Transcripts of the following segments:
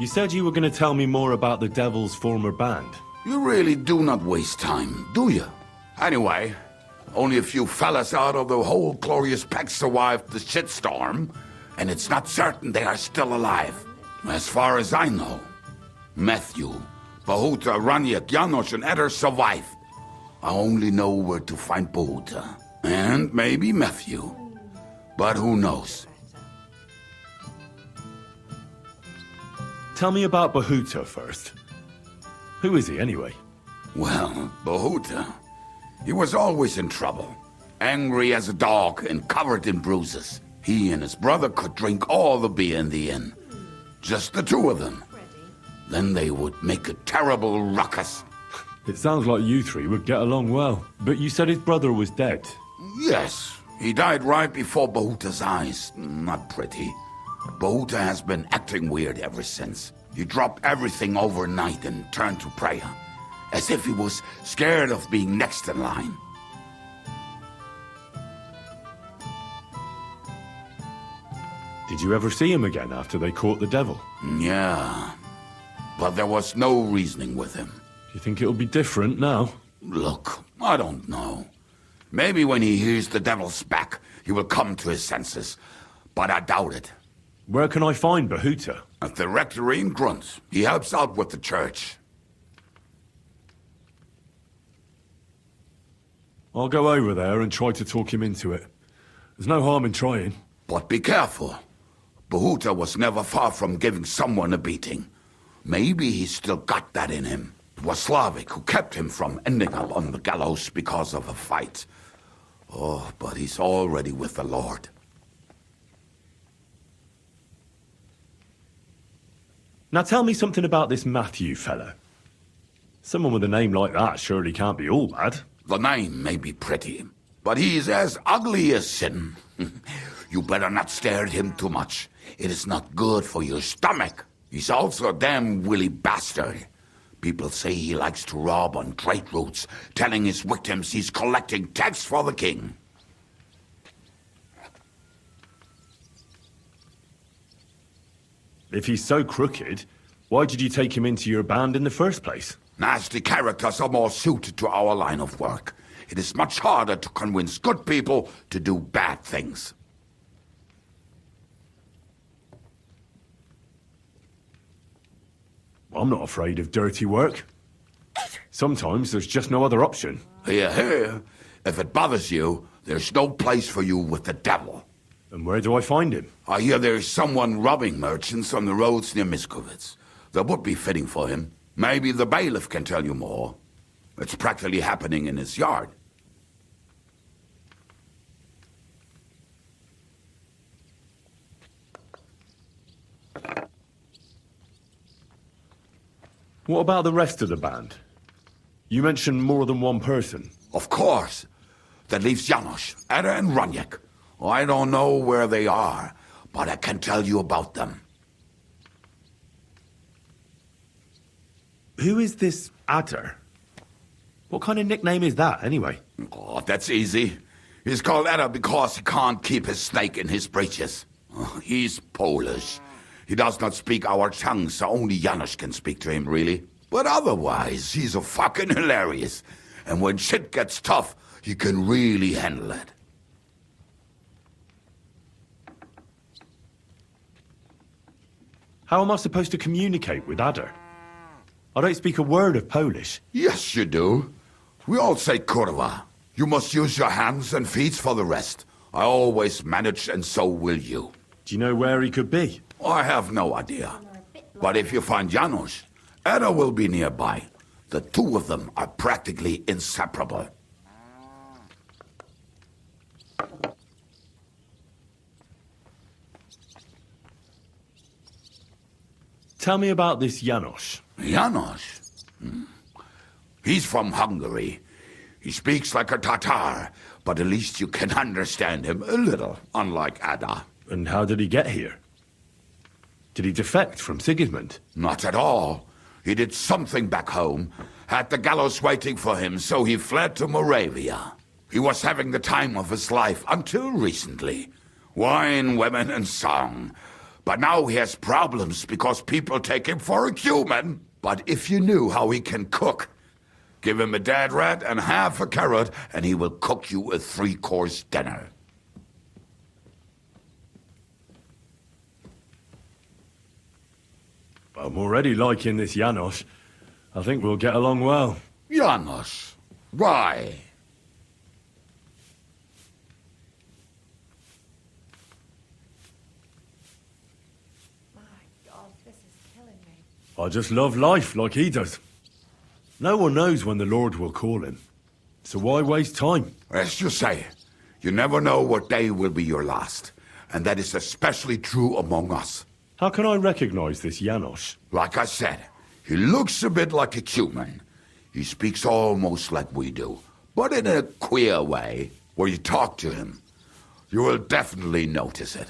You said you were going to tell me more about the Devil's former band. You really do not waste time, do you? Anyway, only a few fellas out of the whole glorious pack survived the shitstorm, and it's not certain they are still alive. As far as I know, Matthew, Bohuta, Ranyek, Janos, and Eder survived. I only know where to find Bohuta, and maybe Matthew. But who knows? Tell me about Bohuta first. Who is he, anyway? Well, Bohuta, he was always in trouble. Angry as a dog and covered in bruises. He and his brother could drink all the beer in the inn. Just the two of them. Then they would make a terrible ruckus. It sounds like you three would get along well. But you said his brother was dead. Yes, he died right before Bohuta's eyes. Not pretty. Bohuta has been acting weird ever since. He dropped everything overnight and turned to prayer. As if he was scared of being next in line. Did you ever see him again after they caught the devil? Yeah, but there was no reasoning with him. Do you think it'll be different now? Look, I don't know. Maybe when he hears the devil's back, he will come to his senses. But I doubt it. Where can I find Bohuta? At the rectory in Grund. He helps out with the church. I'll go over there and try to talk him into it. There's no harm in trying. But be careful. Bohuta was never far from giving someone a beating. Maybe he's still got that in him. It was Slavic who kept him from ending up on the gallows because of a fight. Oh, but he's already with the Lord. Now tell me something about this Matthew fella. Someone with a name like that surely can't be all bad. The name may be pretty, but he's as ugly as sin. You better not stare at him too much. It is not good for your stomach. He's also a damn willy bastard. People say he likes to rob on trade routes, telling his victims he's collecting tax for the king. If he's so crooked, why did you take him into your band in the first place? Nasty characters are more suited to our line of work. It is much harder to convince good people to do bad things. I'm not afraid of dirty work. Sometimes there's just no other option. Hear, hear. If it bothers you, there's no place for you with the devil. And where do I find him? I hear there's someone robbing merchants on the roads near Miskovitz. That would be fitting for him. Maybe the bailiff can tell you more. It's practically happening in his yard. What about the rest of the band? You mentioned more than one person. Of course. That leaves Janos, Eder, and Ranyek. I don't know where they are, but I can tell you about them. Who is this Adder? What kind of nickname is that, anyway? Oh, that's easy. He's called Eder because he can't keep his snake in his breeches. Oh, he's Polish. He does not speak our tongue, so only Janos can speak to him, really. But otherwise, he's a fucking hilarious. And when shit gets tough, he can really handle it. How am I supposed to communicate with Adder? I don't speak a word of Polish. Yes, you do. We all say kurwa. You must use your hands and feet for the rest. I always manage, and so will you. Do you know where he could be? I have no idea. But if you find Janos, Eder will be nearby. The two of them are practically inseparable. Tell me about this Janos. Janos? He's from Hungary. He speaks like a Tatar, but at least you can understand him a little, unlike Ada. And how did he get here? Did he defect from Sigismund? Not at all. He did something back home, had the gallows waiting for him, so he fled to Moravia. He was having the time of his life until recently. Wine, women, and song. But now he has problems because people take him for a human. But if you knew how he can cook, give him a dead rat and half a carrot, and he will cook you a 3-course dinner. I'm already liking this Janos. I think we'll get along well. Janos? Why? My God, this is killing me. I just love life like he does. No one knows when the Lord will call him. So why waste time? As you say, you never know what day will be your last. And that is especially true among us. How can I recognize this Janos? Like I said, he looks a bit like a human. He speaks almost like we do, but in a queer way. Where you talk to him, you will definitely notice it.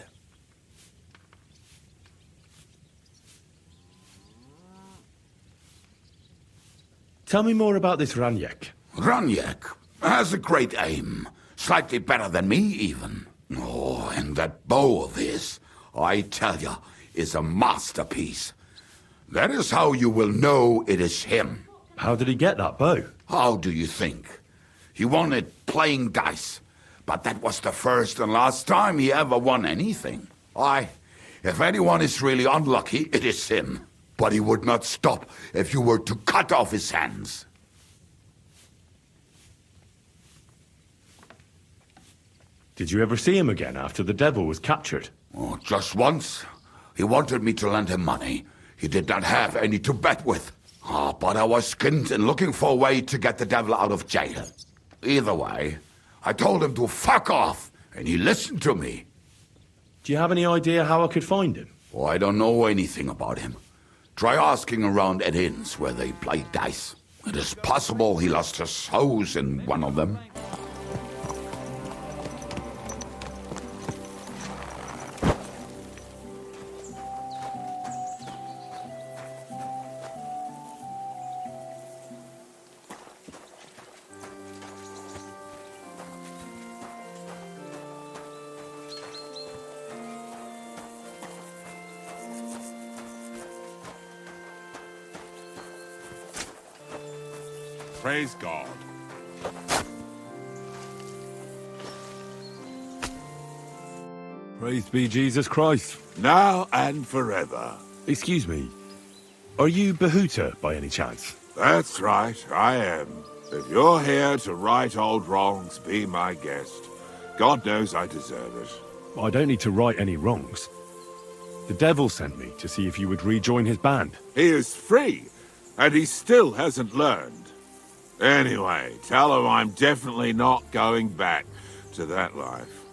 Tell me more about this Ranyek. Ranyek has a great aim. Slightly better than me, even. Oh, and that bow of his, I tell you, is a masterpiece. That is how you will know it is him. How did he get that bow? How do you think? He won it playing dice. But that was the first and last time he ever won anything. If anyone is really unlucky, it is him. But he would not stop if you were to cut off his hands. Did you ever see him again after the devil was captured? Oh, just once. He wanted me to lend him money. He did not have any to bet with. But I was skinned and looking for a way to get the devil out of jail. Either way, I told him to fuck off, and he listened to me. Do you have any idea how I could find him? Oh, I don't know anything about him. Try asking around at inns where they play dice. It is possible he lost his hose in one of them. Praise God. Praise be Jesus Christ. Now and forever. Excuse me. Are you Bohuta by any chance? That's right, I am. If you're here to right old wrongs, be my guest. God knows I deserve it. I don't need to right any wrongs. The devil sent me to see if you would rejoin his band. He is free, and he still hasn't learned. Anyway, tell him I'm definitely not going back to that life.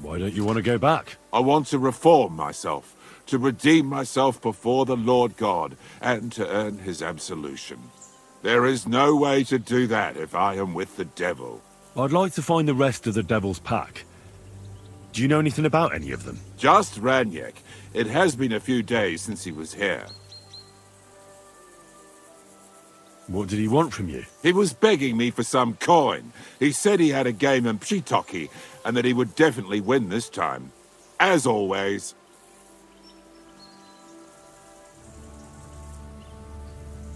Why don't you want to go back? I want to reform myself, to redeem myself before the Lord God, and to earn his absolution. There is no way to do that if I am with the devil. I'd like to find the rest of the devil's pack. Do you know anything about any of them? Just Ranyek. It has been a few days since he was here. What did he want from you? He was begging me for some coin. He said he had a game in Pshitoki, and that he would definitely win this time. As always.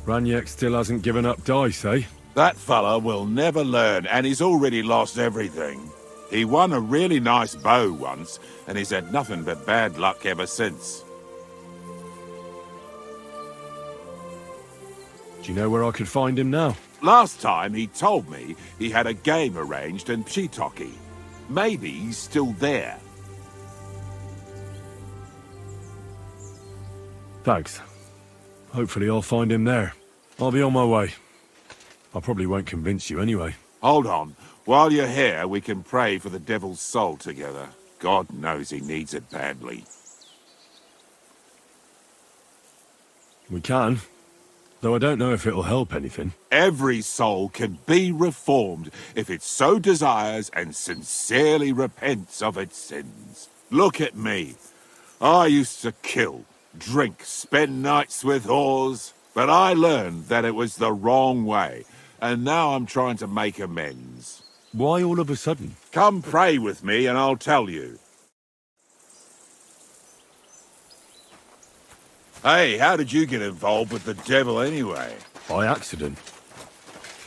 Ranyek still hasn't given up dice, eh? That fella will never learn, and he's already lost everything. He won a really nice bow once, and he's had nothing but bad luck ever since. Do you know where I could find him now? Last time he told me he had a game arranged in Pshitoki. Maybe he's still there. Thanks. Hopefully I'll find him there. I'll be on my way. I probably won't convince you anyway. Hold on. While you're here, we can pray for the devil's soul together. God knows he needs it badly. We can. Though I don't know if it'll help anything. Every soul can be reformed if it so desires and sincerely repents of its sins. Look at me. I used to kill, drink, spend nights with whores, but I learned that it was the wrong way, and now I'm trying to make amends. Why all of a sudden? Come pray with me and I'll tell you. Hey, how did you get involved with the devil anyway? By accident.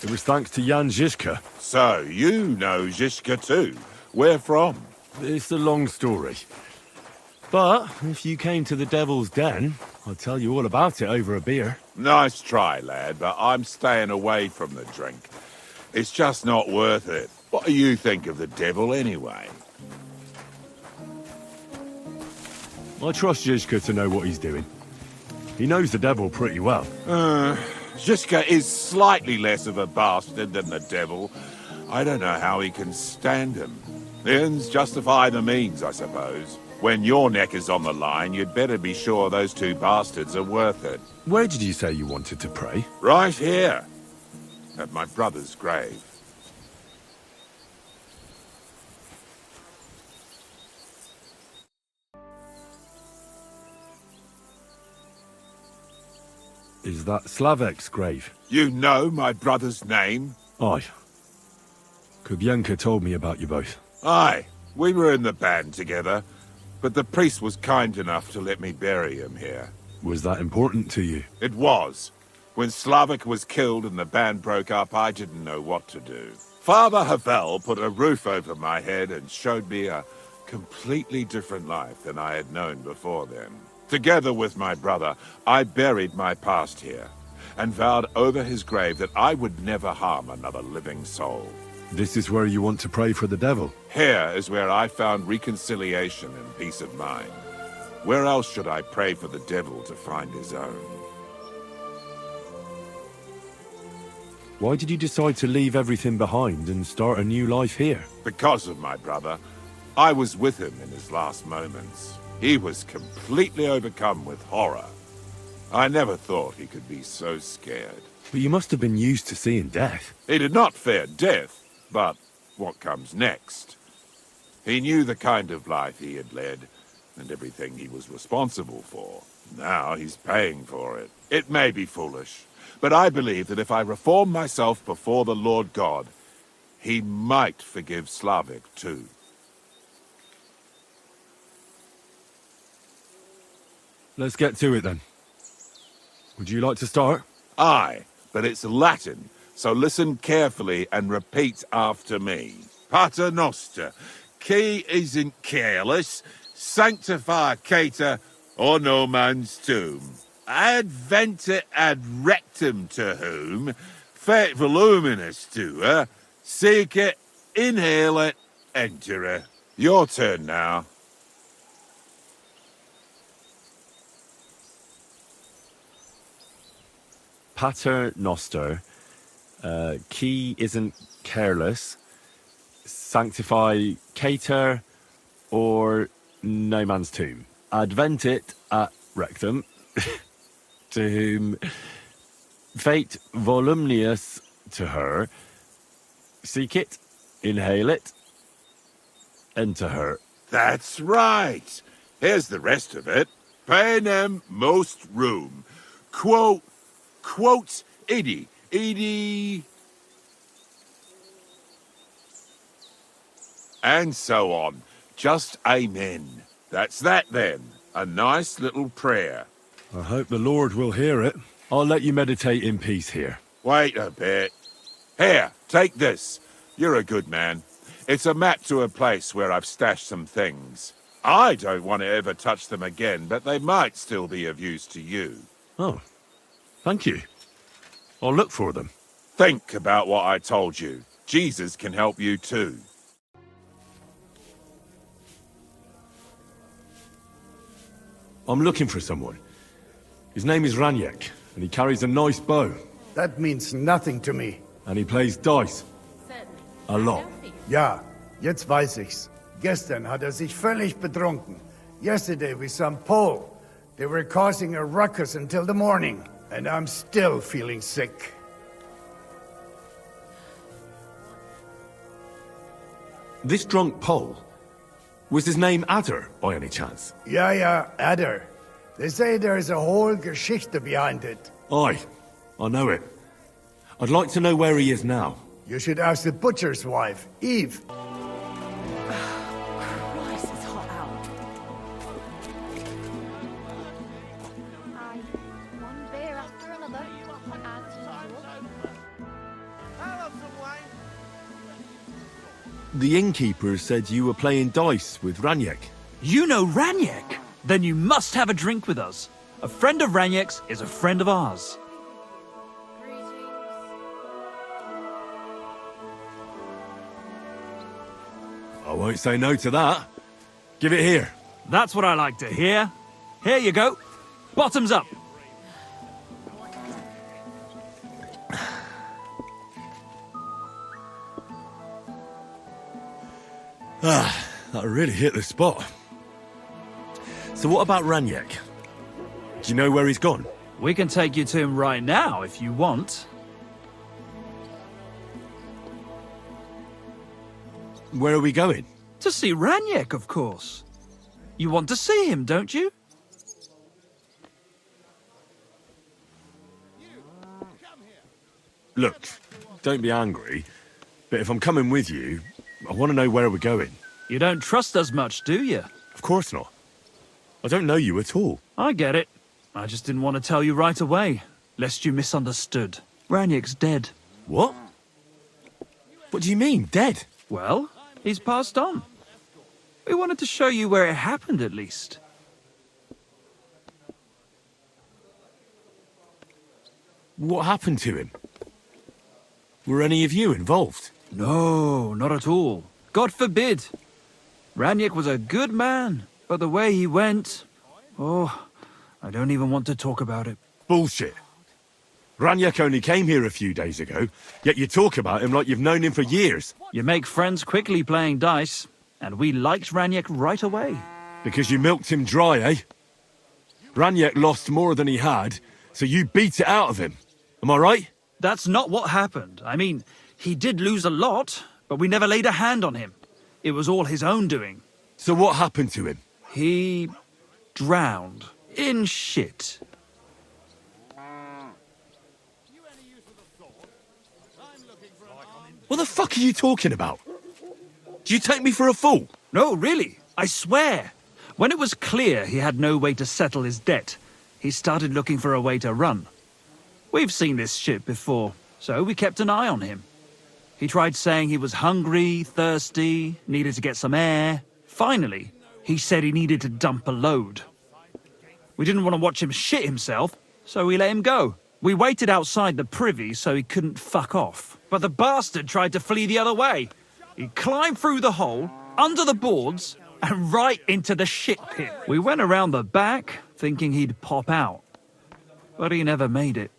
It was thanks to Jan Žižka. So, you know Žižka too. Where from? It's a long story. But if you came to the Devil's Den, I'll tell you all about it over a beer. Nice try, lad, but I'm staying away from the drink. It's just not worth it. What do you think of the devil anyway? I trust Žižka to know what he's doing. He knows the devil pretty well. Žižka is slightly less of a bastard than the devil. I don't know how he can stand him. The ends justify the means, I suppose. When your neck is on the line, you'd better be sure those two bastards are worth it. Where did you say you wanted to pray? Right here. At my brother's grave. Is that Slavek's grave? You know my brother's name? Aye. Kubienka told me about you both. Aye, we were in the band together, but the priest was kind enough to let me bury him here. Was that important to you? It was. When Slavek was killed and the band broke up, I didn't know what to do. Father Havel put a roof over my head and showed me a completely different life than I had known before then. Together with my brother, I buried my past here, and vowed over his grave that I would never harm another living soul. This is where you want to pray for the devil? Here is where I found reconciliation and peace of mind. Where else should I pray for the devil to find his own? Why did you decide to leave everything behind and start a new life here? Because of my brother. I was with him in his last moments. He was completely overcome with horror. I never thought he could be so scared. But you must have been used to seeing death. He did not fear death, but what comes next? He knew the kind of life he had led, and everything he was responsible for. Now he's paying for it. It may be foolish, but I believe that if I reform myself before the Lord God, he might forgive Slavek too. Let's get to it then. Would you like to start? Aye, but it's Latin, so listen carefully and repeat after me. Pater noster, qui isn't careless, sanctify cater, or no man's tomb. Adventet ad rectum to whom, fet voluminous to her, seek it, inhale it, enter her. Your turn now. Pater noster, qui isn't careless, sanctify cater, or no man's tomb. Adventit at rectum, to whom fate voluminous to her, seek it, inhale it, enter her. That's right. Here's the rest of it. Panem most room. Quote, idi, and so on. Just amen. That's that then. A nice little prayer. I hope the Lord will hear it. I'll let you meditate in peace here. Wait a bit. Here, take this. You're a good man. It's a map to a place where I've stashed some things. I don't want to ever touch them again, but they might still be of use to you. Oh, thank you. I'll look for them. Think about what I told you. Jesus can help you too. I'm looking for someone. His name is Ranyek, and he carries a nice bow. That means nothing to me. And he plays dice. A lot. Ja, jetzt weiß ich's. Gestern hat sich völlig betrunken. Yesterday with some Pole. They were causing a ruckus until the morning. And I'm still feeling sick. This drunk Pole, was his name Adder, by any chance? Ja, Adder. They say there's a whole Geschichte behind it. Aye, I know it. I'd like to know where he is now. You should ask the butcher's wife, Eve. Christ, it's hot out. Aye, one beer after another, as usual. The innkeeper said you were playing dice with Ranyek. You know Ranyek? Then you must have a drink with us. A friend of Ranyek's is a friend of ours. Greetings. I won't say no to that. Give it here. That's what I like to hear. Here you go. Bottoms up. That really hit the spot. So what about Ranyek? Do you know where he's gone? We can take you to him right now if you want. Where are we going? To see Ranyek, of course. You want to see him, don't you? Look, don't be angry, but if I'm coming with you, I want to know where we're going. You don't trust us much, do you? Of course not. I don't know you at all. I get it. I just didn't want to tell you right away, lest you misunderstood. Ranyek's dead. What? What do you mean, dead? Well, he's passed on. We wanted to show you where it happened, at least. What happened to him? Were any of you involved? No, not at all. God forbid. Ranyek was a good man, but the way he went... Oh, I don't even want to talk about it. Bullshit. Ranyek only came here a few days ago, yet you talk about him like you've known him for years. You make friends quickly playing dice, and we liked Ranyek right away. Because you milked him dry, eh? Ranyek lost more than he had, so you beat it out of him. Am I right? That's not what happened. I mean, he did lose a lot, but we never laid a hand on him. It was all his own doing. So what happened to him? He... drowned. In shit. What the fuck are you talking about? Do you take me for a fool? No, really. I swear. When it was clear he had no way to settle his debt, he started looking for a way to run. We've seen this shit before, so we kept an eye on him. He tried saying he was hungry, thirsty, needed to get some air. Finally, he said he needed to dump a load. We didn't want to watch him shit himself, so we let him go. We waited outside the privy so he couldn't fuck off. But the bastard tried to flee the other way. He climbed through the hole, under the boards, and right into the shit pit. We went around the back, thinking he'd pop out. But he never made it.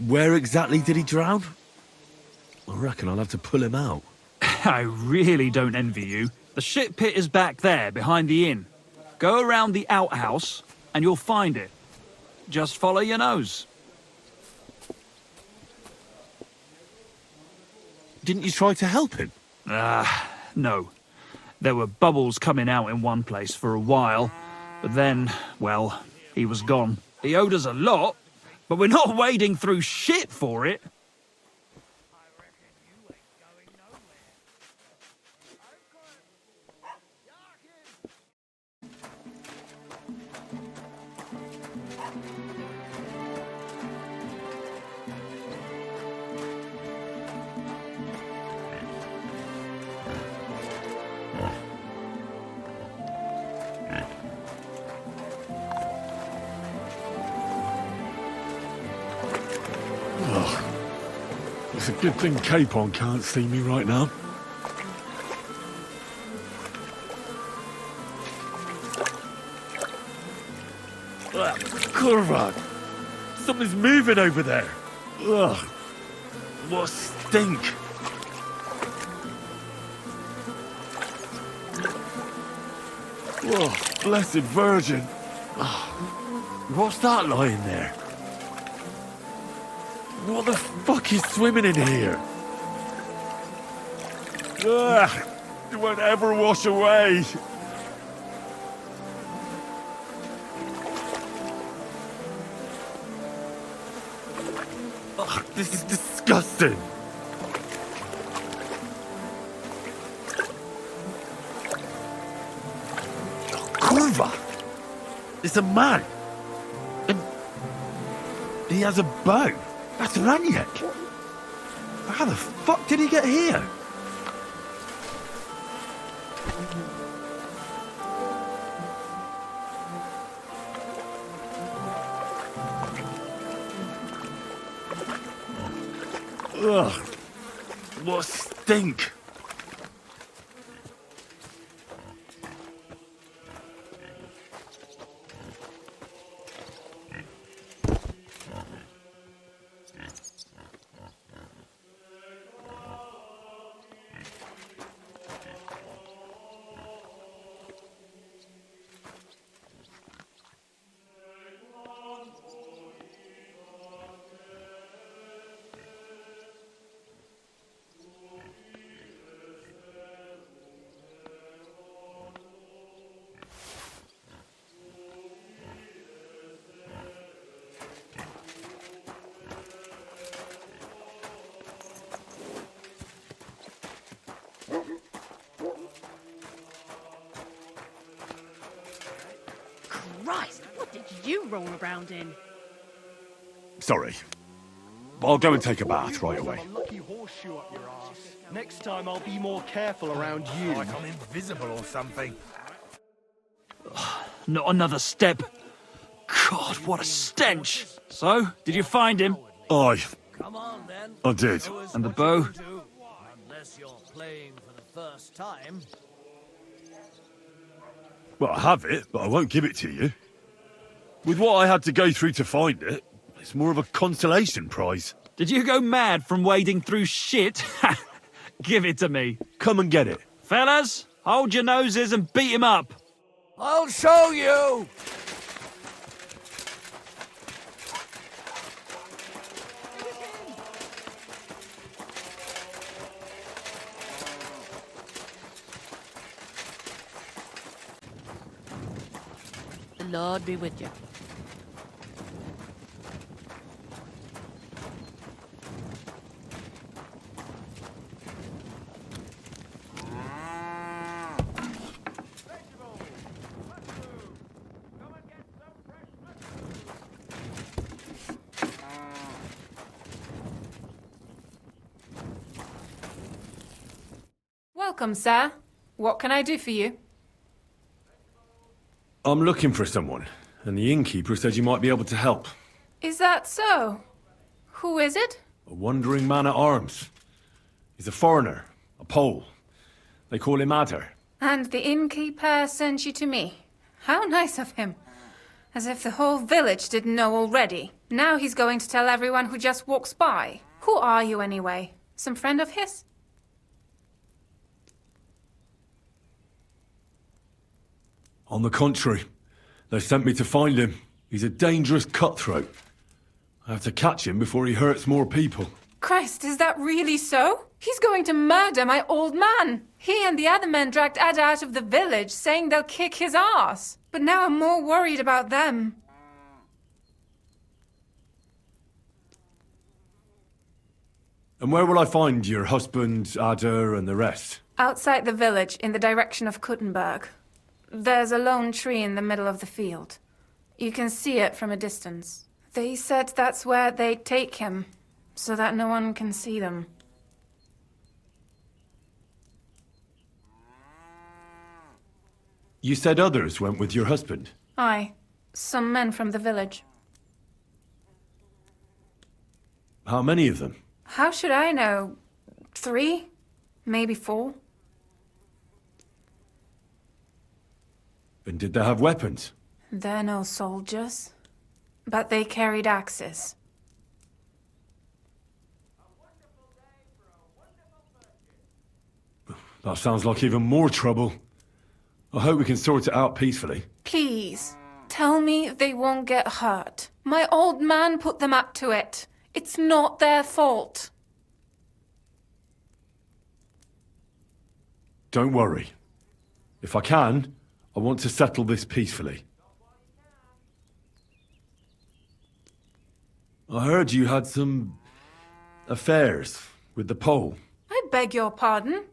Where exactly did he drown? I reckon I'll have to pull him out. I really don't envy you. The shit pit is back there, behind the inn. Go around the outhouse, and you'll find it. Just follow your nose. Didn't you try to help him? No. There were bubbles coming out in one place for a while, but then, well, he was gone. He owed us a lot, but we're not wading through shit for it. It's a good thing Capon can't see me right now. Kurva! Something's moving over there. Ugh! What a stink! Oh, blessed Virgin! What's that lying there? What the fuck is swimming in here? Ugh! It won't ever wash away. Ugh, this is disgusting. Kurva! It's a man. And he has a bow. That's Ranyek. How the fuck did he get here? Ugh. What a stink. Christ, what did you roll around in? Sorry. I'll go and take a bath right away. A lucky horseshoe up your ass. Next time I'll be more careful around you. Like I'm invisible or something. Not another step. God, what a stench. So, did you find him? Aye, Come on then. I did. And the bow? Unless you're playing for the first time. Well, I have it, but I won't give it to you. With what I had to go through to find it, it's more of a consolation prize. Did you go mad from wading through shit? Give it to me. Come and get it. Fellas, hold your noses and beat him up. I'll show you! The Lord be with you. Welcome, sir. What can I do for you? I'm looking for someone, and the innkeeper said you might be able to help. Is that so? Who is it? A wandering man at arms. He's a foreigner, a Pole. They call him Adder. And the innkeeper sent you to me. How nice of him. As if the whole village didn't know already. Now he's going to tell everyone who just walks by. Who are you anyway? Some friend of his? On the contrary, they sent me to find him. He's a dangerous cutthroat. I have to catch him before he hurts more people. Christ, is that really so? He's going to murder my old man. He and the other men dragged Ada out of the village, saying they'll kick his ass. But now I'm more worried about them. And where will I find your husband, Ada, and the rest? Outside the village, in the direction of Kuttenberg. There's a lone tree in the middle of the field. You can see it from a distance. They said that's where they'd take him, so that no one can see them. You said others went with your husband? Aye, some men from the village. How many of them? How should I know? 3? Maybe 4? And did they have weapons? They're no soldiers, but they carried axes. That sounds like even more trouble. I hope we can sort it out peacefully. Please, tell me they won't get hurt. My old man put them up to it. It's not their fault. Don't worry. If I can, I want to settle this peacefully. I heard you had some affairs with the Pole. I beg your pardon?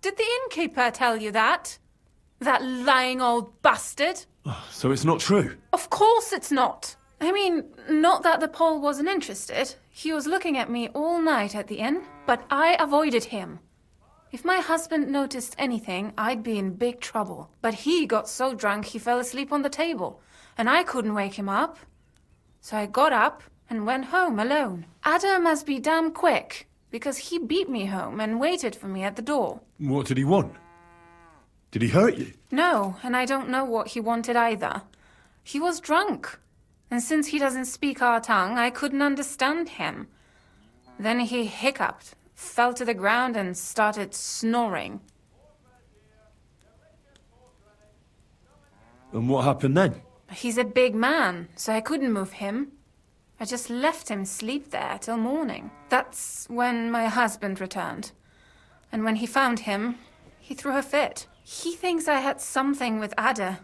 Did the innkeeper tell you that? That lying old bastard? So it's not true? Of course it's not. I mean, not that the Pole wasn't interested. He was looking at me all night at the inn, but I avoided him. If my husband noticed anything, I'd be in big trouble. But he got so drunk he fell asleep on the table, and I couldn't wake him up. So I got up and went home alone. Ada must be damn quick, because he beat me home and waited for me at the door. What did he want? Did he hurt you? No, and I don't know what he wanted either. He was drunk. And since he doesn't speak our tongue, I couldn't understand him. Then he hiccuped, fell to the ground, and started snoring. And what happened then? He's a big man, so I couldn't move him. I just left him sleep there till morning. That's when my husband returned. And when he found him, he threw a fit. He thinks I had something with Ada.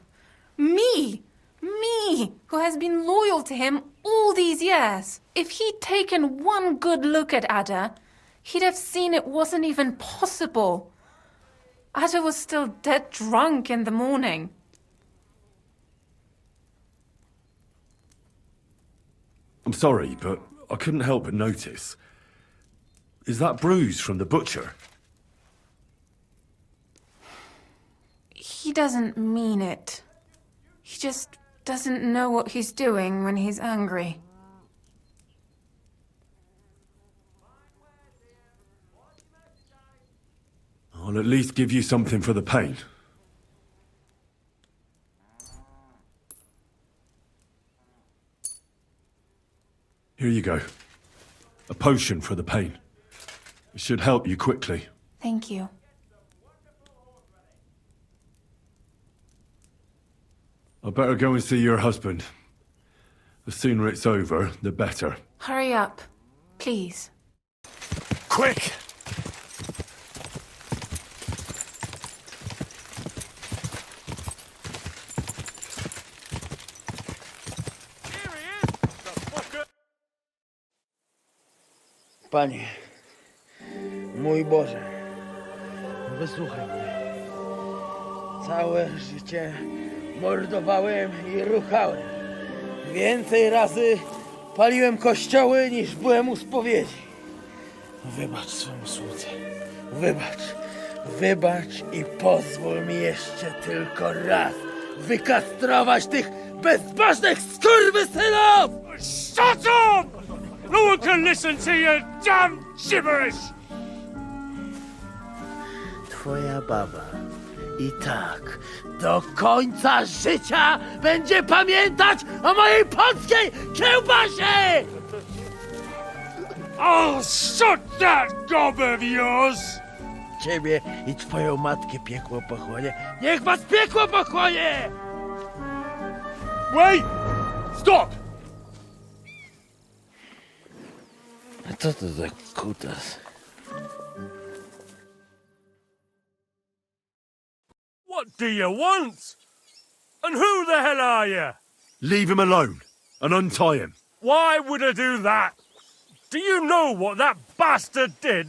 Me! Me, who has been loyal to him all these years. If he'd taken one good look at Ada, he'd have seen it wasn't even possible. Ada was still dead drunk in the morning. I'm sorry, but I couldn't help but notice. Is that bruise from the butcher? He doesn't mean it. He just doesn't know what he's doing when he's angry. I'll at least give you something for the pain. Here you go. A potion for the pain. It should help you quickly. Thank you. I better go and see your husband. The sooner it's over, the better. Hurry up, please. Quick! Panie, mój Boże, wysłuchaj mnie. Całe życie mordowałem i ruchałem. Więcej razy paliłem kościoły, niż byłem u spowiedzi. Wybacz swemu słudze. Wybacz i pozwól mi jeszcze tylko raz wykastrować tych bezbożnych skurwysynów! Shut up! No one can listen to your damn gibberish! Twoja baba i tak do końca życia będzie pamiętać o mojej polskiej kiełbasie! I'll shut that gob of yours! Ciebie i twoją matkę piekło pochłonie. Niech was piekło pochłonie! Wait! Stop! A co to za kutas? What do you want? And who the hell are you? Leave him alone and untie him. Why would I do that? Do you know what that bastard did?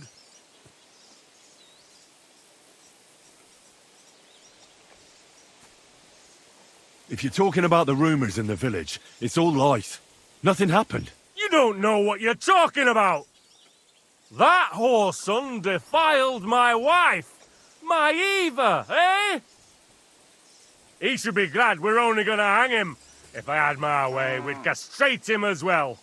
If you're talking about the rumors in the village, it's all lies. Nothing happened. You don't know what you're talking about. That whoreson defiled my wife, my Eva, eh? He should be glad we're only gonna hang him. If I had my way, we'd castrate him as well.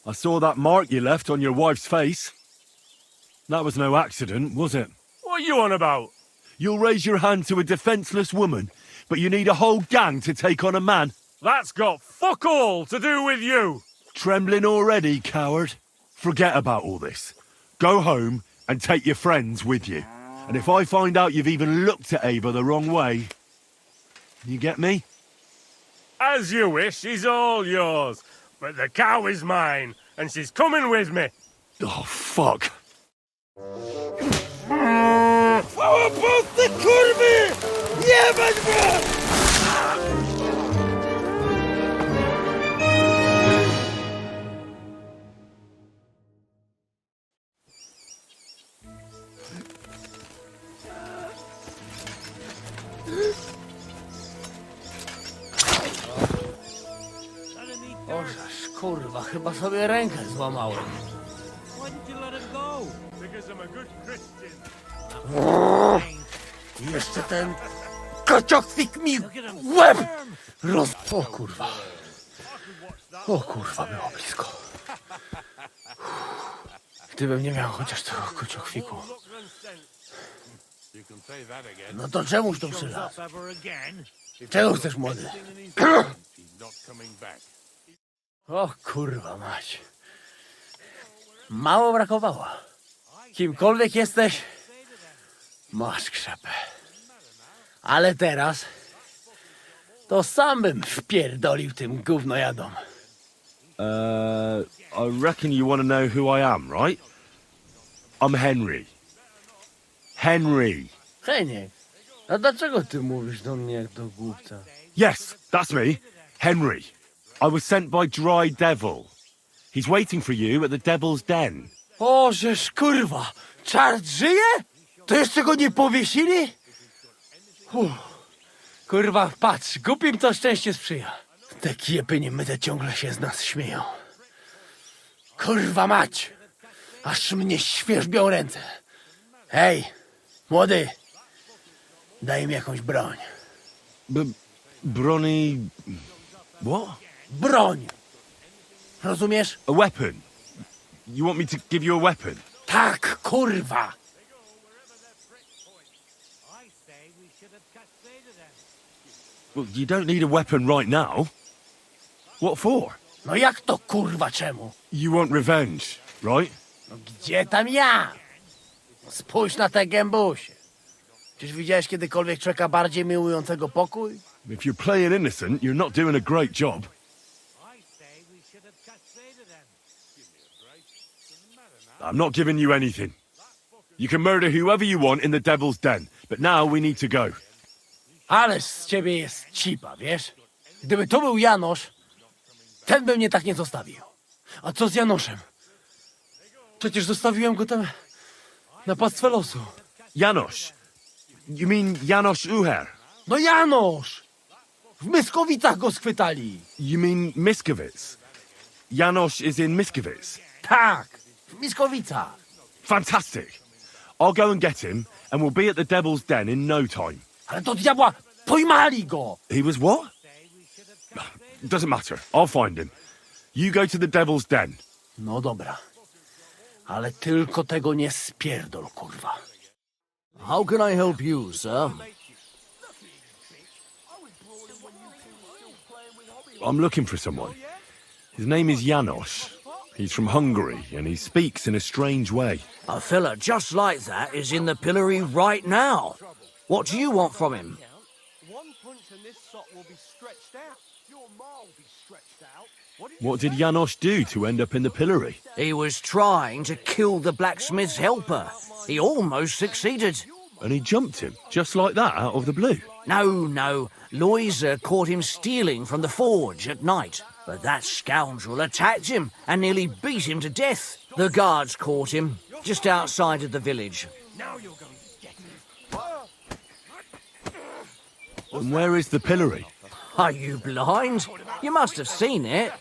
I saw that mark you left on your wife's face. That was no accident, was it? What are you on about? You'll raise your hand to a defenseless woman, but you need a whole gang to take on a man. That's got fuck all to do with you. Trembling already, coward? Forget about all this. Go home and take your friends with you. And if I find out you've even looked at Ava the wrong way... You get me? As you wish, she's all yours. But the cow is mine, and she's coming with me. Oh, fuck. Małopolscy kurwy! Jebać was! Ożeż, kurwa, chyba sobie rękę złamałem. Why did you let him go? Because I'm a good Christian. I jeszcze ten kociokwik mi łeb roz... O kurwa. O kurwa, było blisko. Gdybym nie miał chociaż tego kociokwiku. No to czemuż to przylazł? Czego chcesz, młody? O kurwa mać. Mało brakowało. Kimkolwiek jesteś, masz krzepę. Ale teraz to sam bym wpierdolił tym gównojadom. I reckon you want to know who I am, right? I'm Henry. Henry. Heniek, a dlaczego ty mówisz do mnie jak do głupca? Yes, that's me. Henry. I was sent by Dry Devil. He's waiting for you at the Devil's Den. O, żeż kurwa, czart żyje? To jeszcze go nie powiesili? Kurwa, patrz, głupim to szczęście sprzyja. Te kiepy niemyte ciągle się z nas śmieją. Kurwa mać, aż mnie świerzbią ręce. Hej, młody, daj mi jakąś broń. Bronny... What? Broń! Rozumiesz? A weapon? You want me to give you a weapon? Tak, kurwa! Well, you don't need a weapon right now. What for? No jak to kurwa czemu? You want revenge, right? No gdzie tam ja? Spójrz na te gębusie. Czyż widziałeś kiedykolwiek człowieka bardziej miłującego pokój? If you're playing innocent, you're not doing a great job. I'm not giving you anything. You can murder whoever you want in the Devil's Den, but now we need to go. Ależ z ciebie jest cipa, wiesz? Gdyby to był Janosz, ten by mnie tak nie zostawił. A co z Janoszem? Przecież zostawiłem go tam na pastwę losu. Janosz. You mean Janosz Uher? No Janosz! W Myskowicach go schwytali. You mean Miskovic? Janosz is in Miskovic. Tak, w Myskowicach. Fantastic. I'll go and get him, and we'll be at the Devil's Den in no time. Ale to diabła, pojmali go! He was what? Doesn't matter. I'll find him. You go to the Devil's Den. No dobra. Ale tylko tego nie spierdol, kurwa. How can I help you, sir? I'm looking for someone. His name is Janosz. He's from Hungary, and he speaks in a strange way. A fella just like that is in the pillory right now. What do you want from him? What did Janosz do to end up in the pillory? He was trying to kill the blacksmith's helper. He almost succeeded. And he jumped him, just like that, out of the blue. No. Loiser caught him stealing from the forge at night. But that scoundrel attacked him and nearly beat him to death. The guards caught him just outside of the village. And where is the pillory? Are you blind? You must have seen it.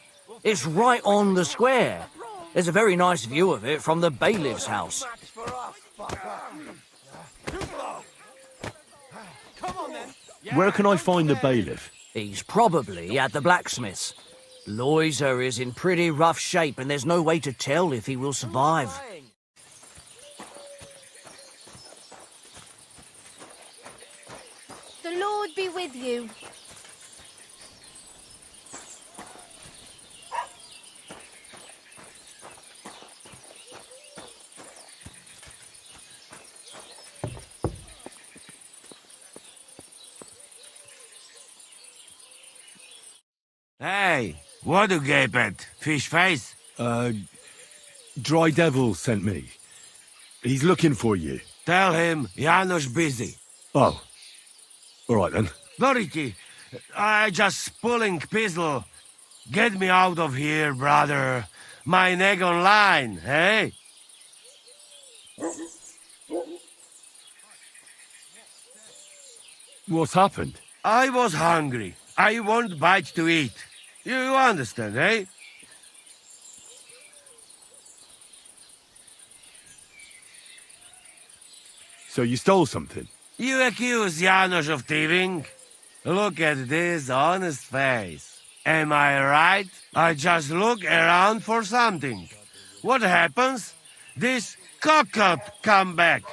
It's right on the square. There's a very nice view of it from the bailiff's house. Where can I find the bailiff? He's probably at the blacksmith's. Loiser is in pretty rough shape and there's no way to tell if he will survive. The Lord be with you. Hey, what do you get? Fish face? Dry Devil sent me. He's looking for you. Tell him Janos busy. Oh. All right then. Doriti, I just pulling pistol. Get me out of here, brother. My neck on line, hey? What's happened? I was hungry. I want bite to eat. You understand, eh? So you stole something? You accuse Janos of thieving? Look at this honest face. Am I right? I just look around for something. What happens? This cock-up come back.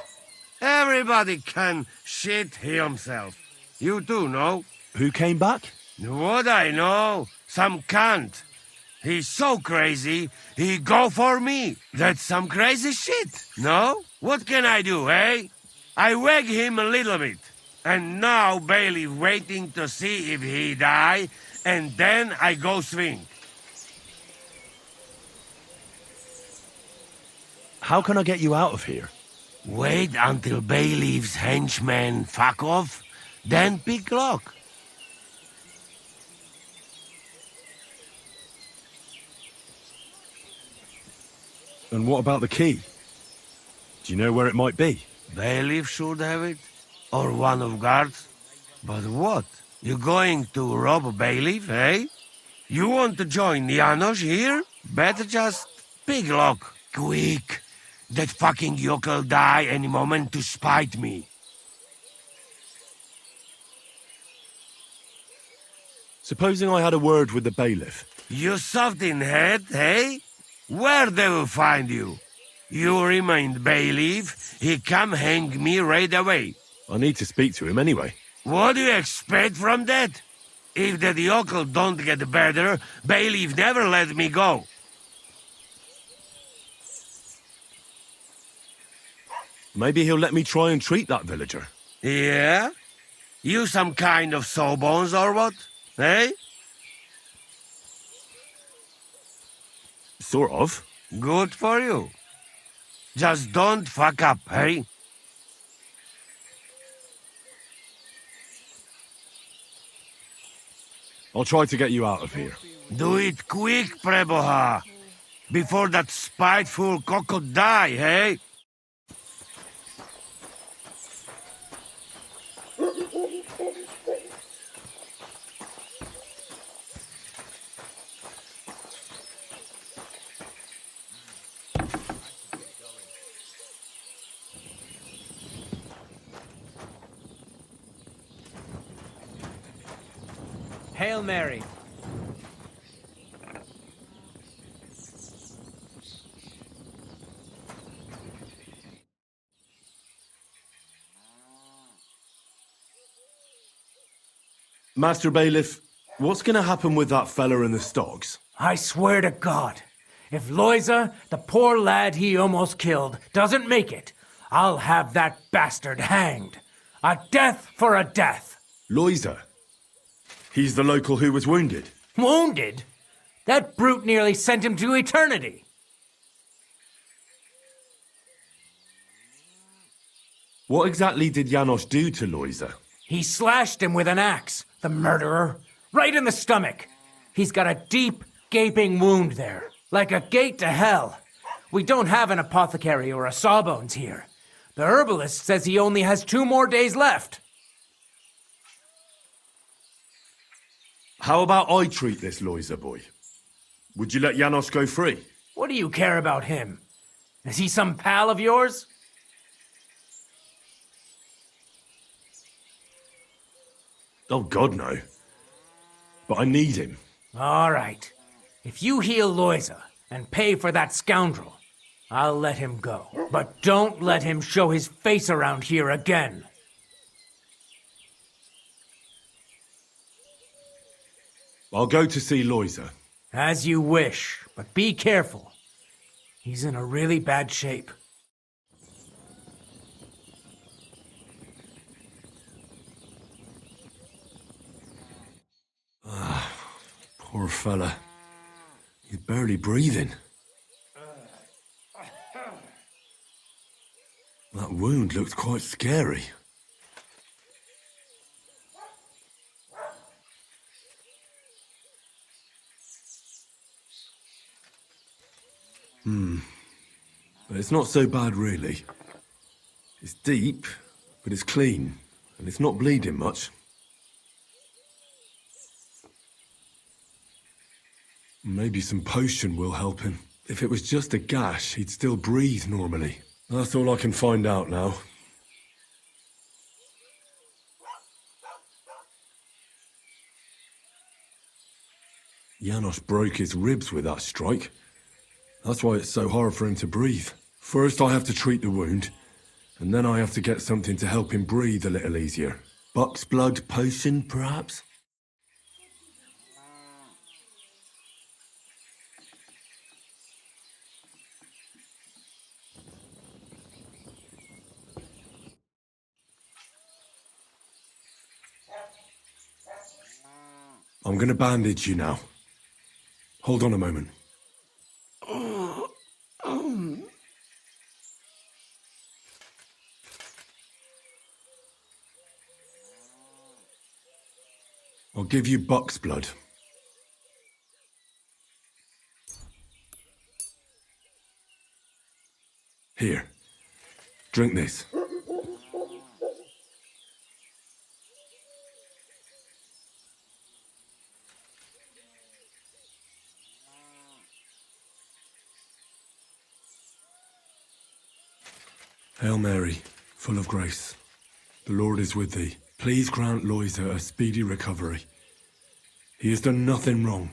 Everybody can shit himself. You too, no? Who came back? What I know? Some cunt. He's so crazy, he go for me. That's some crazy shit, no? What can I do, eh? I wag him a little bit. And now Bailey waiting to see if he die, and then I go swing. How can I get you out of here? Wait until Bailey's henchmen fuck off, then pick lock. And what about the key? Do you know where it might be? Bailey should have it, or one of guards. But what? You going to rob Bailey, eh? You want to join Janos here? Better just pick lock, quick. That fucking yokel die any moment to spite me. Supposing I had a word with the bailiff. You soft in head, eh? Where they will find you? You remain bailiff, he come hang me right away. I need to speak to him anyway. What do you expect from that? If that yokel don't get better, bailiff never let me go. Maybe he'll let me try and treat that villager. Yeah? You some kind of sawbones or what? Eh? Sort of. Good for you. Just don't fuck up, eh? I'll try to get you out of here. Do it quick, Preboha. Before that spiteful cock die, eh? Hail Mary. Master Bailiff, what's gonna happen with that fella in the stocks? I swear to God, if Loiza, the poor lad he almost killed, doesn't make it, I'll have that bastard hanged. A death for a death. Loiza? He's the local who was wounded. Wounded? That brute nearly sent him to eternity. What exactly did Janos do to Loiza? He slashed him with an axe, the murderer, right in the stomach. He's got a deep, gaping wound there, like a gate to hell. We don't have an apothecary or a sawbones here. The herbalist says he only has 2 more days left. How about I treat this Loiza boy? Would you let Janos go free? What do you care about him? Is he some pal of yours? Oh, God, no. But I need him. All right. If you heal Loiza and pay for that scoundrel, I'll let him go. But don't let him show his face around here again. I'll go to see Loiza. As you wish, but be careful. He's in a really bad shape. Poor fella. He's barely breathing. That The wound looked quite scary. But it's not so bad, really. It's deep, but it's clean, and it's not bleeding much. Maybe some potion will help him. If it was just a gash, he'd still breathe normally. That's all I can find out now. Janos broke his ribs with that strike. That's why it's so hard for him to breathe. First I have to treat the wound, and then I have to get something to help him breathe a little easier. Buck's blood potion, perhaps? I'm gonna bandage you now. Hold on a moment. I'll give you Buck's blood. Here. Drink this. Hail Mary, full of grace. The Lord is with thee. Please grant Loisa a speedy recovery. He has done nothing wrong.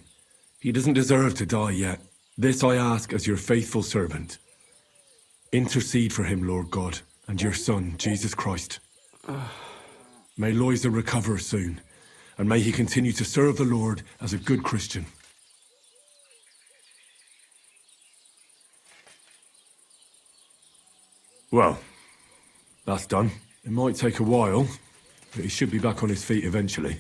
He doesn't deserve to die yet. This I ask as your faithful servant. Intercede for him, Lord God, and your Son, Jesus Christ. May Loisa recover soon, and may he continue to serve the Lord as a good Christian. Well, that's done. It might take a while, but he should be back on his feet eventually.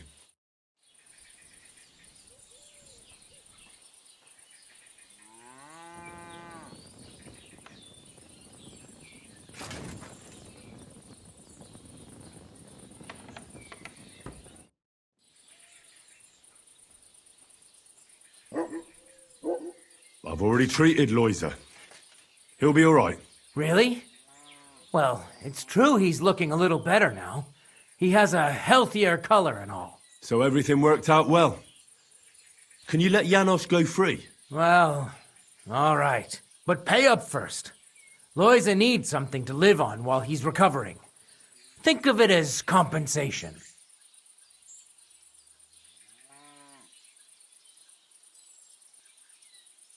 I've already treated Loisa. He'll be all right. Really? Well, it's true he's looking a little better now. He has a healthier color and all. So everything worked out well. Can you let Janos go free? Well, all right. But pay up first. Loisa needs something to live on while he's recovering. Think of it as compensation.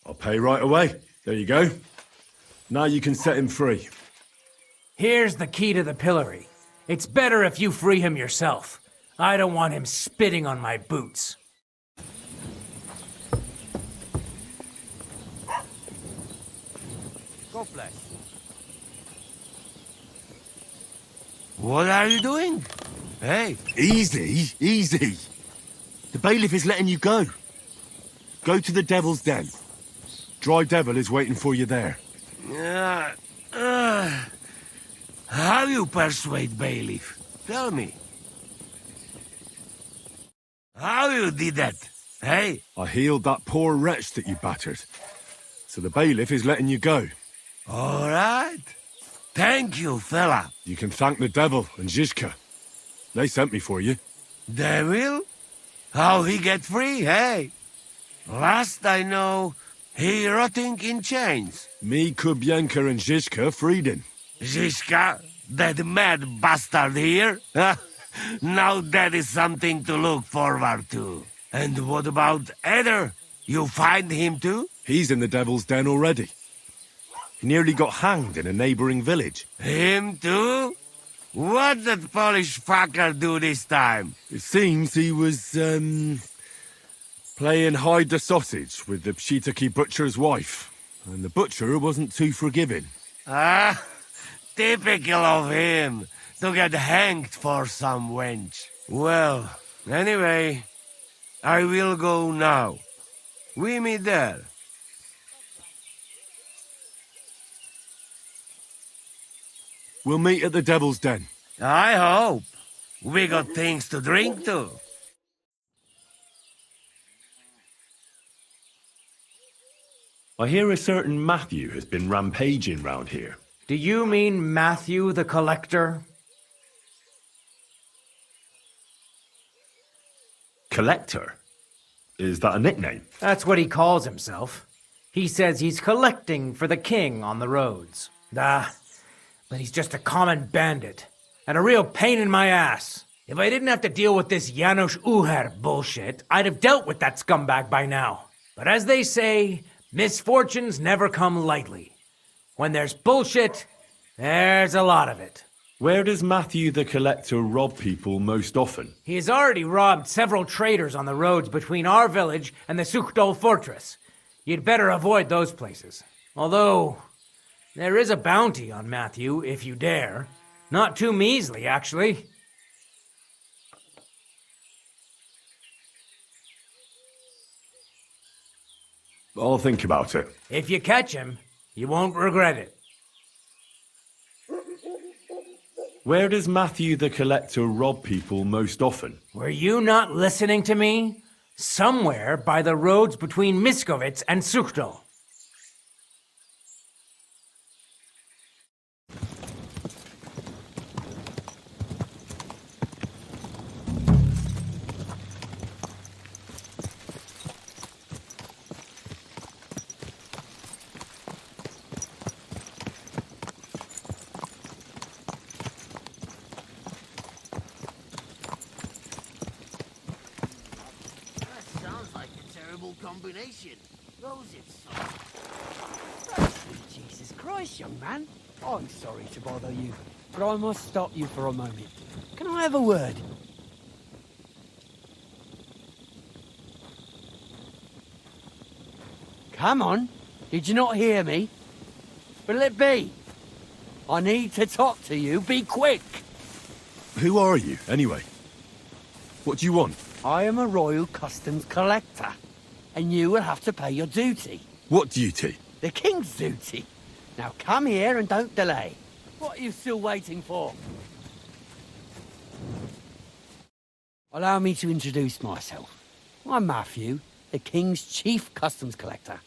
I'll pay right away. There you go. Now you can set him free. Here's the key to the pillory. It's better if you free him yourself. I don't want him spitting on my boots. Go flash. What are you doing? Hey. Easy, easy. The bailiff is letting you go. Go to the Devil's Den. Dry Devil is waiting for you there. How you persuade bailiff? Tell me. How you did that? Hey? I healed that poor wretch that you battered. So the bailiff is letting you go. All right. Thank you, fella. You can thank the devil and Zizka. They sent me for you. Devil? How he get free, hey? Last I know, he rotting in chains. Me, Kubienka and Zizka freed him. Zizka? That mad bastard here? Now that is something to look forward to. And what about Eder? You find him too? He's in the Devil's Den already. He nearly got hanged in a neighboring village. Him too? What did Polish fucker do this time? It seems he was, playing hide the sausage with the Pshitaki butcher's wife. And the butcher wasn't too forgiving. Ah, typical of him, to get hanged for some wench. Well, anyway, I will go now. We meet there. We'll meet at the Devil's Den. I hope. We got things to drink to. I hear a certain Matthew has been rampaging round here. Do you mean Matthew the Collector? Collector? Is that a nickname? That's what he calls himself. He says he's collecting for the king on the roads. But he's just a common bandit. And a real pain in my ass. If I didn't have to deal with this Janos Uher bullshit, I'd have dealt with that scumbag by now. But as they say, misfortunes never come lightly. When there's bullshit, there's a lot of it. Where does Matthew the Collector rob people most often? He has already robbed several traders on the roads between our village and the Sukhdol fortress. You'd better avoid those places. Although, there is a bounty on Matthew, if you dare. Not too measly, actually. I'll think about it. If you catch him, you won't regret it. Where does Matthew the Collector rob people most often? Were you not listening to me? Somewhere by the roads between Miskovitz and Sukhdol. Combination. Those Jesus Christ, young man. I'm sorry to bother you, but I must stop you for a moment. Can I have a word? Come on. Did you not hear me? Will it be? I need to talk to you. Be quick. Who are you, anyway? What do you want? I am a royal customs collector, and you will have to pay your duty. What duty? The king's duty. Now come here and don't delay. What are you still waiting for? Allow me to introduce myself. I'm Matthew, the king's chief customs collector.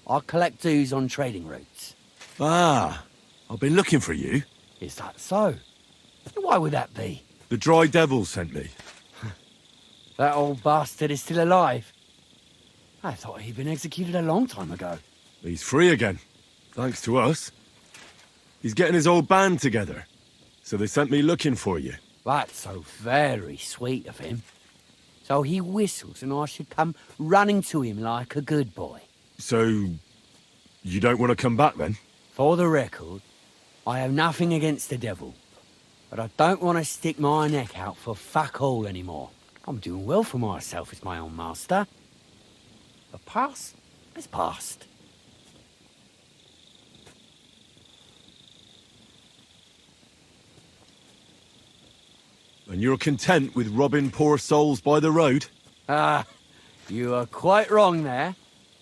I collect dues on trading routes. Ah, I've been looking for you. Is that so? Why would that be? The Dry Devil sent me. That old bastard is still alive. I thought he'd been executed a long time ago. He's free again, thanks to us. He's getting his old band together, so they sent me looking for you. That's so very sweet of him. So he whistles and I should come running to him like a good boy. So, you don't want to come back then? For the record, I have nothing against the devil, but I don't want to stick my neck out for fuck all anymore. I'm doing well for myself as my own master. The past is past. And you're content with robbing poor souls by the road? You are quite wrong there.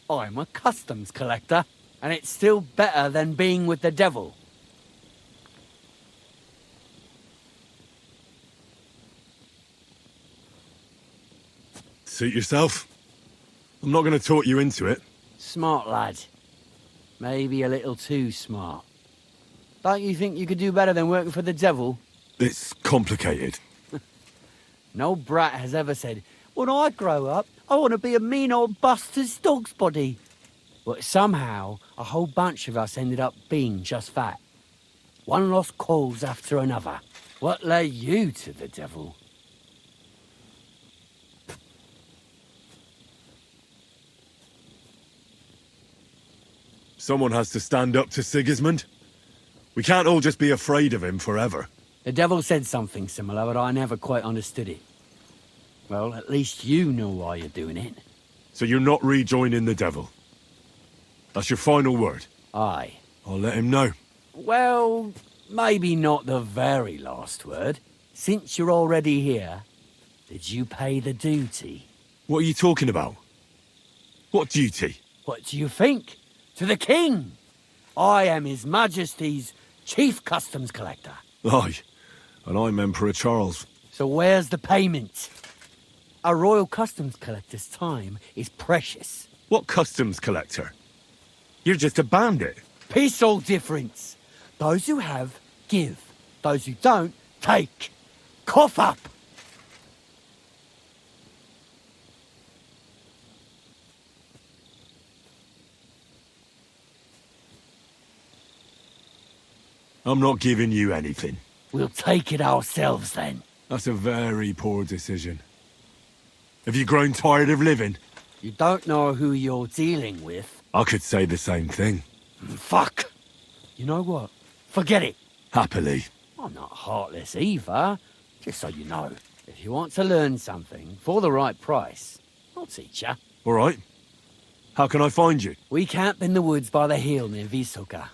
I'm a customs collector, and it's still better than being with the devil. Suit yourself. I'm not going to talk you into it. Smart lad. Maybe a little too smart. Don't you think you could do better than working for the devil? It's complicated. No brat has ever said, when I grow up, I want to be a mean old bastard's dog's body. But somehow, a whole bunch of us ended up being just that. One lost cause after another. What led you to the devil? Someone has to stand up to Sigismund. We can't all just be afraid of him forever. The devil said something similar, but I never quite understood it. Well, at least you know why you're doing it. So you're not rejoining the devil? That's your final word? Aye. I'll let him know. Well, maybe not the very last word. Since you're already here, did you pay the duty? What are you talking about? What duty? What do you think? To the king! I am His Majesty's Chief Customs Collector. Aye, and I'm Emperor Charles. So where's the payment? A royal customs collector's time is precious. What customs collector? You're just a bandit. Peace all difference. Those who have, give. Those who don't, take. Cough up! I'm not giving you anything. We'll take it ourselves then. That's a very poor decision. Have you grown tired of living? You don't know who you're dealing with. I could say the same thing. Fuck! You know what? Forget it. Happily. I'm not heartless either. Just so you know. If you want to learn something for the right price, I'll teach ya. All right. How can I find you? We camp in the woods by the hill near Visoka.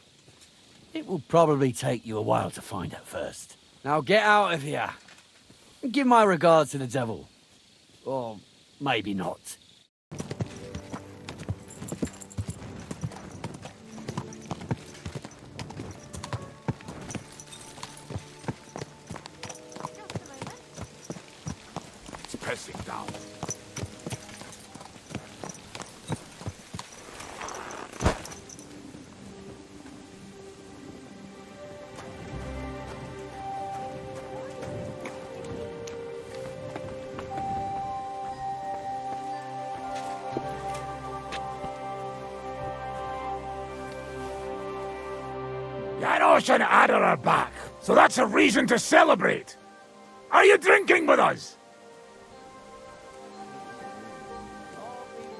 It will probably take you a while to find it first. Now get out of here. And give my regards to the devil. Or maybe not. It's pressing down. Janos and Ada are back, so that's a reason to celebrate. Are you drinking with us?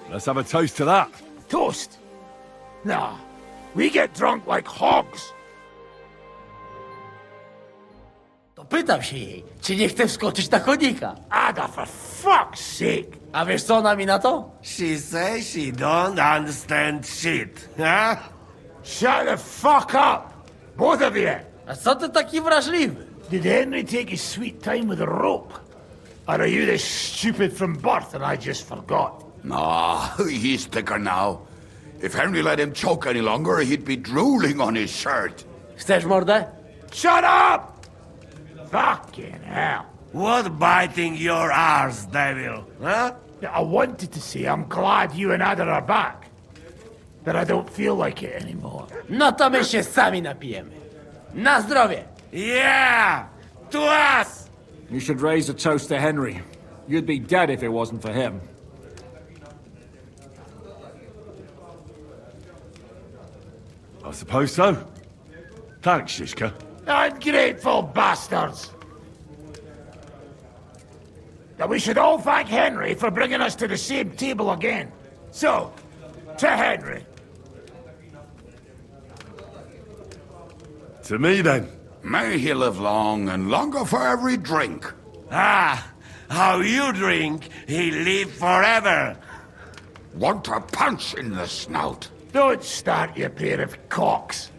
Let's have a toast to that. Toast? Nah, we get drunk like hogs. To pytam się jej, czy nie chce wskoczyć na konika. Ada, for fuck's sake. A wiesz co ona mi na to? She says she don't understand shit, huh? Shut the fuck up, both of you. A co ty taki wrażliwy? Did Henry take his sweet time with a rope? Or are you this stupid from birth and I just forgot? Nah, he's thicker now. If Henry let him choke any longer, he'd be drooling on his shirt. Chcesz mordę? Shut up! Fucking hell. What biting your arse, devil, huh? I wanted to say I'm glad you and Ada are back. But I don't feel like it anymore. No to my się sami napijemy. Na zdrowie! Yeah! To us! You should raise a toast to Henry. You'd be dead if it wasn't for him. I suppose so. Thanks, Shishka. Ungrateful bastards! That we should all thank Henry for bringing us to the same table again. So, to Henry. To me, then. May he live long and longer for every drink. Ah, how you drink, he live forever. Want a punch in the snout. Don't start, you pair of cocks.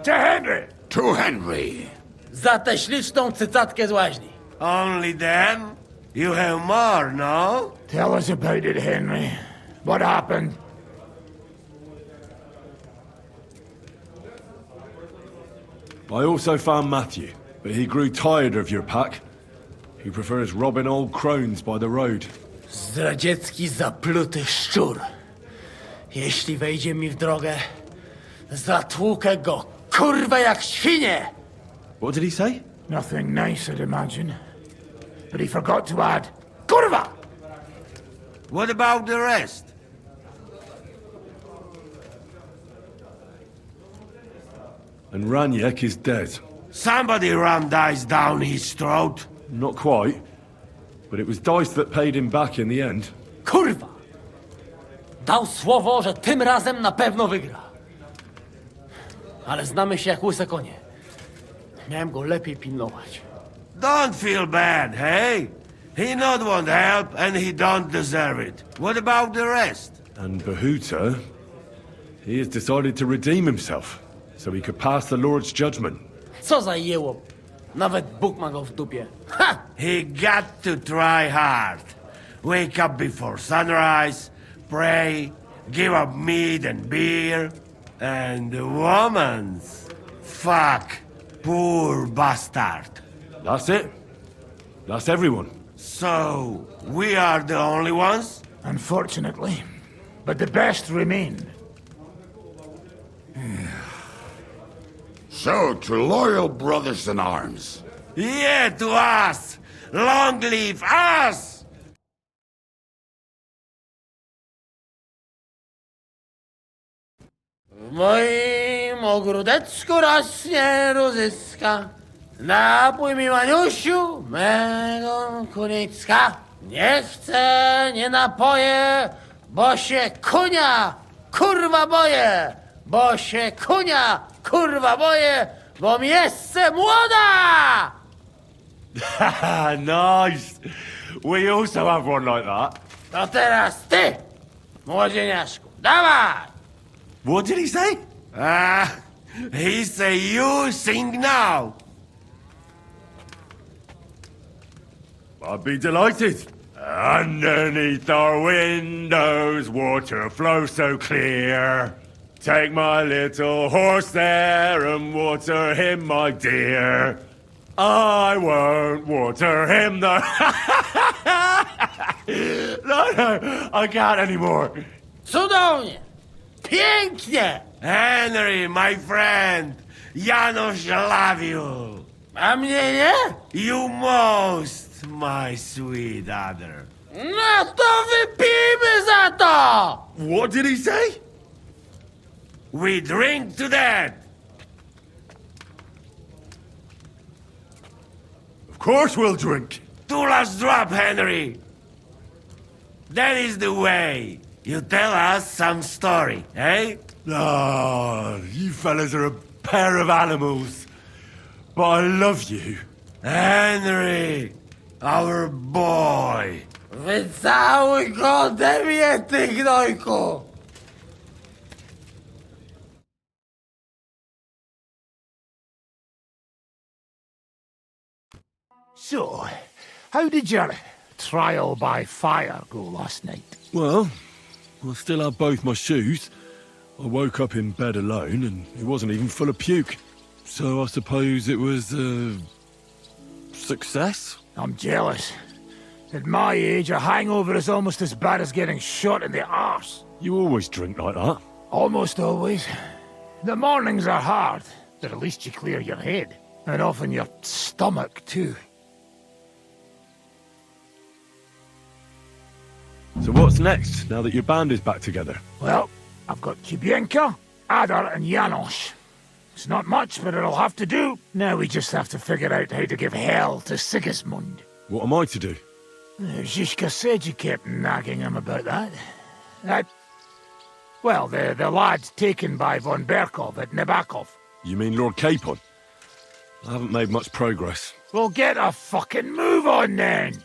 To Henry! To Henry. Za tę śliczną cycatkę z łaźni. Only them? You have more, no? Tell us about it, Henry. What happened? I also found Matthew, but he grew tired of your pack. He prefers robbing old crones by the road. Zdradziecki, zapluty szczur. Jeśli wejdzie mi w drogę, zatłukę go, kurwa, jak świnie! What did he say? Nothing nice, I'd imagine. But he forgot to add, Kurva! What about the rest? And Ranyek is dead. Somebody rammed dice down his throat. Not quite. But it was Dice that paid him back in the end. Kurwa! Dał słowo, że tym razem na pewno wygra. Ale znamy się jak łyse konie. Miałem go lepiej pilnować. Don't feel bad, hey? He not want help and he don't deserve it. What about the rest? And Bohuta, he has decided to redeem himself, so he could pass the Lord's judgment. Co za jełop. Nawet Bóg ma go w dupie. Ha! He got to try hard. Wake up before sunrise, pray, give up meat and beer, and the womans. Fuck. Poor bastard. That's it. That's everyone. So, we are the only ones? Unfortunately. But the best remain. So, to loyal brothers in arms. Yeah, to us! Long live us! W moim ogródeczku rośnie różyska. Napój mi, Maniusiu, mego kunicka. Nie chcę, nie napoję, bo się kunia, kurwa boję. Bo się kunia, kurwa boję, bo mi jeszcze młoda! Nice. We also have one like that. To teraz ty, młodzieniaszku, dawaj! What did he say? He say you sing now. I'd be delighted. Underneath our windows, water flows so clear. Take my little horse there and water him, my dear. I won't water him, though. No, I can't anymore. Cudownie! Pięknie! Henry, my friend, Janusz love you. A mnie nie? You most, my sweet other. No to wypijmy za to! What did he say? We drink to that. Of course we'll drink. Two last drop, Henry. That is the way. You tell us some story, eh? Ah, you fellas are a pair of animals. But I love you. Henry, our boy. Wycałuj go ode mnie, ty gnojku! So, how did your trial by fire go last night? Well, I still have both my shoes. I woke up in bed alone and it wasn't even full of puke. So I suppose it was a success? I'm jealous. At my age, a hangover is almost as bad as getting shot in the arse. You always drink like that? Almost always. The mornings are hard, but at least you clear your head. And often your stomach, too. So what's next, now that your band is back together? Well, I've got Kubienka, Adar, and Janos. It's not much, but it'll have to do. Now we just have to figure out how to give hell to Sigismund. What am I to do? Zizka said you kept nagging him about that. Well, the lad taken by von Berkov at Nebakov. You mean Lord Capon? I haven't made much progress. Well, get a fucking move on then!